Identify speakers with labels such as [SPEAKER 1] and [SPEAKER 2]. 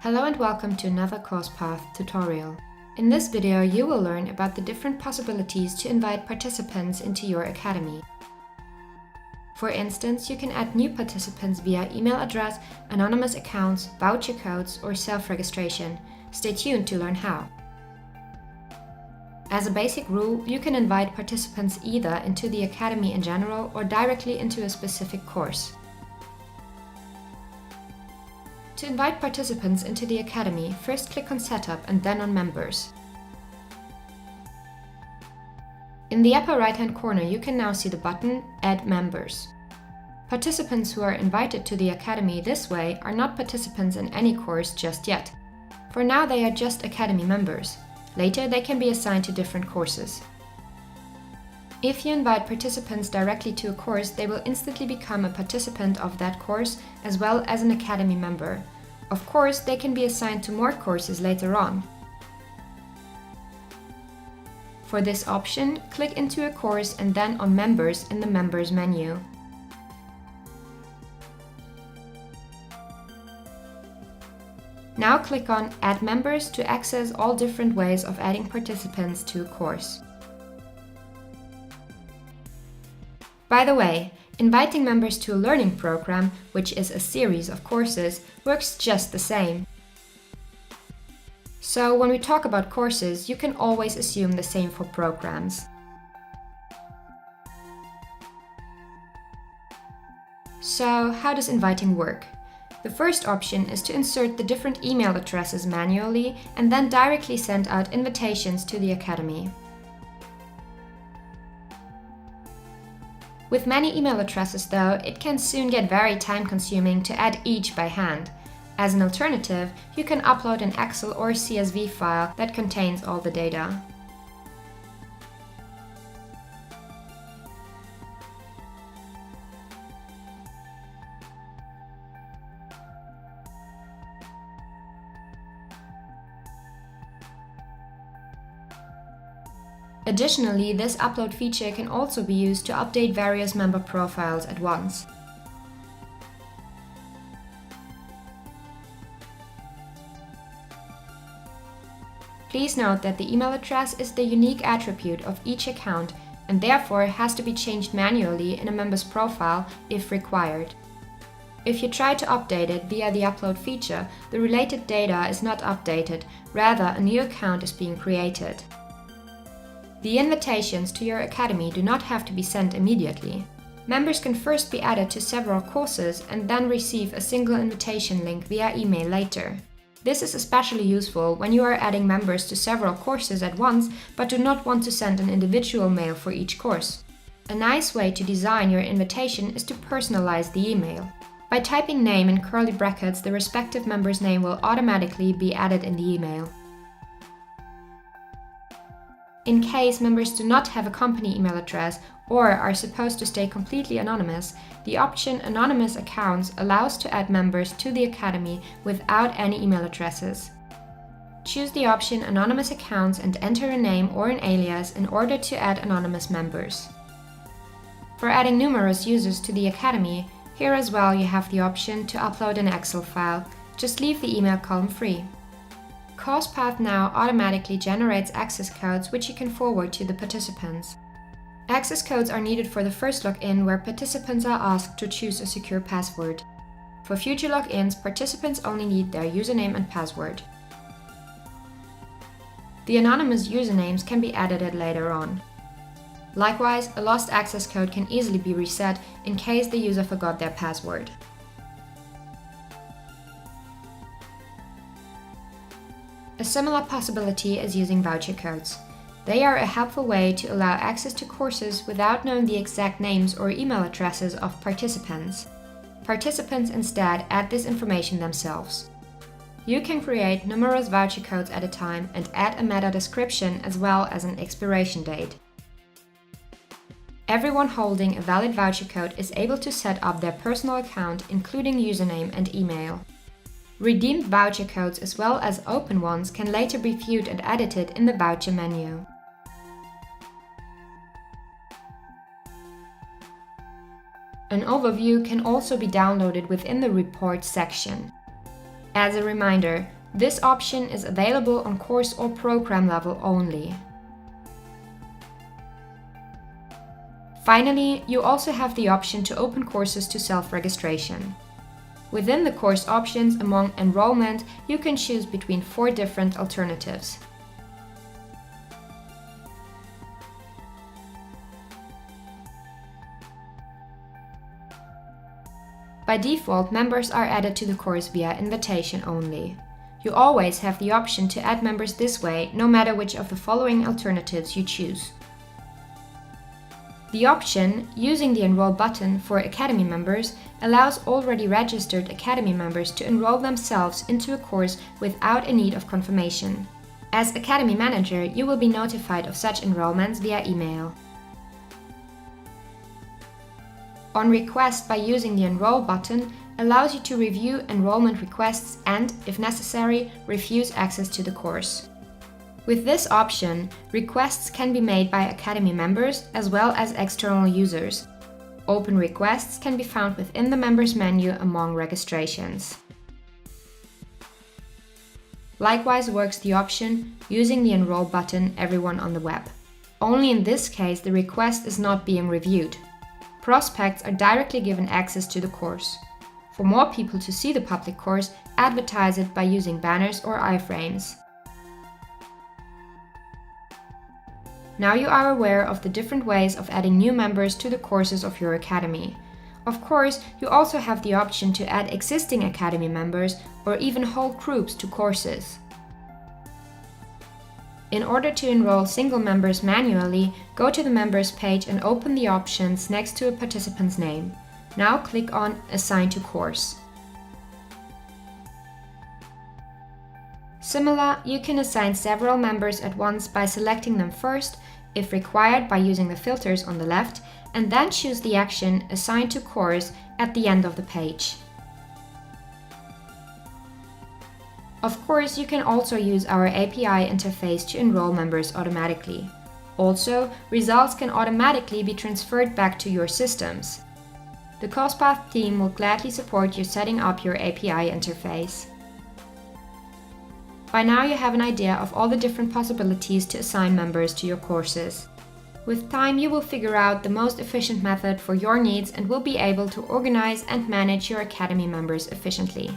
[SPEAKER 1] Hello and welcome to another course path tutorial. In this video, you will learn about the different possibilities to invite participants into your academy. For instance, you can add new participants via email address, anonymous accounts, voucher codes, or self-registration. Stay tuned to learn how. As a basic rule, you can invite participants either into the academy in general or directly into a specific course. To invite participants into the academy, first click on Setup and then on Members. In the upper right-hand corner, you can now see the button Add Members. Participants who are invited to the academy this way are not participants in any course just yet. For now, they are just academy members. Later, they can be assigned to different courses. If you invite participants directly to a course, they will instantly become a participant of that course as well as an academy member. Of course, they can be assigned to more courses later on. For this option, click into a course and then on Members in the Members menu. Now click on Add Members to access all different ways of adding participants to a course. By the way, inviting members to a learning program, which is a series of courses, works just the same. So when we talk about courses, you can always assume the same for programs. So how does inviting work? The first option is to insert the different email addresses manually and then directly send out invitations to the academy. With many email addresses though, it can soon get very time-consuming to add each by hand. As an alternative, you can upload an Excel or CSV file that contains all the data. Additionally, this upload feature can also be used to update various member profiles at once. Please note that the email address is the unique attribute of each account and therefore has to be changed manually in a member's profile if required. If you try to update it via the upload feature, the related data is not updated, rather a new account is being created. The invitations to your academy do not have to be sent immediately. Members can first be added to several courses and then receive a single invitation link via email later. This is especially useful when you are adding members to several courses at once but do not want to send an individual mail for each course. A nice way to design your invitation is to personalize the email. By typing name in curly brackets, the respective member's name will automatically be added in the email. In case members do not have a company email address or are supposed to stay completely anonymous, the option Anonymous Accounts allows to add members to the academy without any email addresses. Choose the option Anonymous Accounts and enter a name or an alias in order to add anonymous members. For adding numerous users to the academy, here as well you have the option to upload an Excel file. Just leave the email column free. CoursePath now automatically generates access codes which you can forward to the participants. Access codes are needed for the first login, where participants are asked to choose a secure password. For future logins, participants only need their username and password. The anonymous usernames can be edited later on. Likewise, a lost access code can easily be reset in case the user forgot their password. A similar possibility is using voucher codes. They are a helpful way to allow access to courses without knowing the exact names or email addresses of participants. Participants instead add this information themselves. You can create numerous voucher codes at a time and add a meta description as well as an expiration date. Everyone holding a valid voucher code is able to set up their personal account, including username and email. Redeemed voucher codes as well as open ones can later be viewed and edited in the voucher menu. An overview can also be downloaded within the Report section. As a reminder, this option is available on course or program level only. Finally, you also have the option to open courses to self-registration. Within the course options among enrollment, you can choose between 4 different alternatives. By default, members are added to the course via invitation only. You always have the option to add members this way, no matter which of the following alternatives you choose. The option, using the Enroll button for Academy members, allows already registered Academy members to enroll themselves into a course without a need of confirmation. As Academy Manager, you will be notified of such enrollments via email. On request by using the Enroll button allows you to review enrollment requests and, if necessary, refuse access to the course. With this option, requests can be made by Academy members as well as external users. Open requests can be found within the members menu among registrations. Likewise works the option using the Enroll button everyone on the web. Only in this case the request is not being reviewed. Prospects are directly given access to the course. For more people to see the public course, advertise it by using banners or iframes. Now you are aware of the different ways of adding new members to the courses of your Academy. Of course, you also have the option to add existing Academy members or even whole groups to courses. In order to enroll single members manually, go to the Members page and open the options next to a participant's name. Now click on Assign to Course. Similar, you can assign several members at once by selecting them first, if required by using the filters on the left, and then choose the action Assign to Course at the end of the page. Of course, you can also use our API interface to enroll members automatically. Also, results can automatically be transferred back to your systems. The CoursePath team will gladly support you setting up your API interface. By now you have an idea of all the different possibilities to assign members to your courses. With time, you will figure out the most efficient method for your needs and will be able to organize and manage your Academy members efficiently.